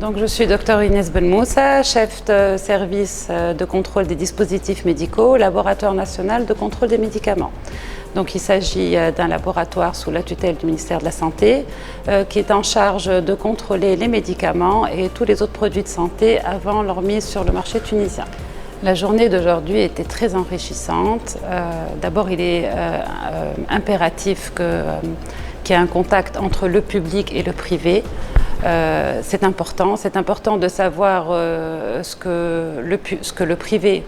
Donc, je suis Dr Inès Benmoussa, chef de service de contrôle des dispositifs médicaux, laboratoire national de contrôle des médicaments. Donc, il s'agit d'un laboratoire sous la tutelle du ministère de la Santé qui est en charge de contrôler les médicaments et tous les autres produits de santé avant leur mise sur le marché tunisien. La journée d'aujourd'hui était très enrichissante. D'abord, il est impératif qu'il y ait un contact entre le public et le privé. C'est important de savoir ce que le privé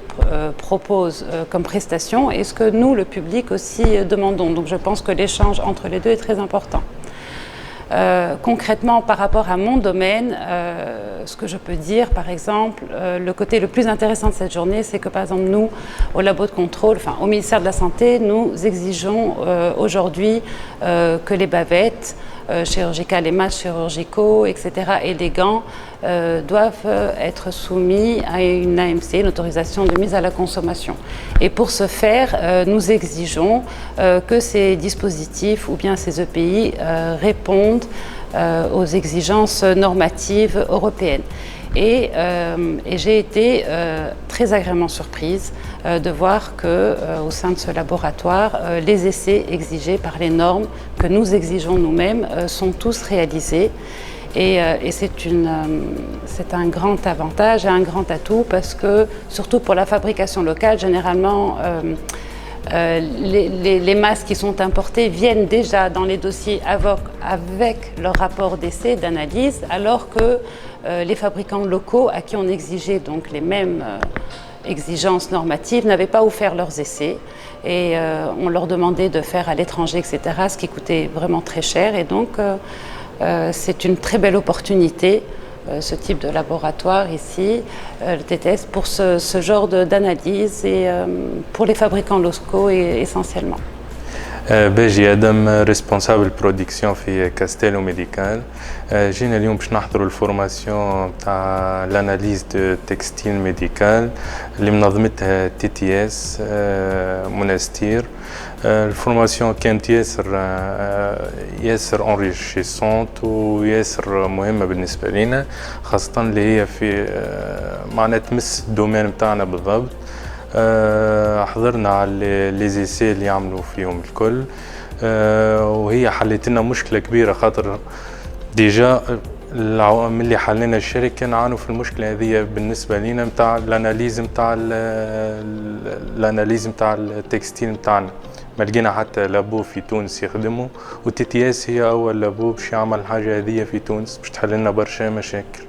propose comme prestation et ce que nous, le public, aussi demandons. Donc je pense que l'échange entre les deux est très important. Concrètement, par rapport à mon domaine, ce que je peux dire, par exemple, le côté le plus intéressant de cette journée, c'est que, par exemple, nous, au labo de contrôle, enfin, au ministère de la Santé, nous exigeons aujourd'hui que les bavettes chirurgicales, les masques chirurgicaux, etc., et les gants doivent être soumis à une AMC, une autorisation de mise à la consommation. Et pour ce faire, nous exigeons que ces dispositifs ou bien ces EPI répondent aux exigences normatives européennes. Et j'ai été très agréablement surprise de voir qu'au sein de ce laboratoire, les essais exigés par les normes que nous exigeons nous-mêmes sont tous réalisés. Et c'est un grand avantage et un grand atout parce que, surtout pour la fabrication locale, généralement, les masques qui sont importés viennent déjà dans les dossiers avec leur rapport d'essai, d'analyse, alors que les fabricants locaux à qui on exigeait donc les mêmes exigences normatives n'avaient pas offert leurs essais et on leur demandait de faire à l'étranger, etc., ce qui coûtait vraiment très cher. Et donc, c'est une très belle opportunité, ce type de laboratoire ici, le TTS, pour ce genre d'analyse et pour les fabricants locaux essentiellement. باجي ادم ريسبونسابل برودكسيون في كاستيلو ميديكال. جينا اليوم باش نحضروا الفورماسيون تاع لاناليز دو تكستيل ميديكال اللي منظمتها تي تي اس منستير. الفورماسيون كانت ياسر انريشيسونت وياسر مهمه بالنسبه لينا، خاصه اللي هي في معناتها تمس الدومين بتاعنا بالضبط. حضرنا على لي زيسي اللي يعملوا فيهم الكل، وهي حلت لنا مشكله كبيره، خاطر ديجا من اللي حلينا الشركه نعانوا في المشكله هذه بالنسبه لينا نتاع الاناليز نتاع التكستيل نتاعنا. ما لقينا حتى لابو في تونس يخدموا، وتي تي اس هي اول لابو باش يعمل الحاجه هذه في تونس باش تحل لنا برشا مشاكل.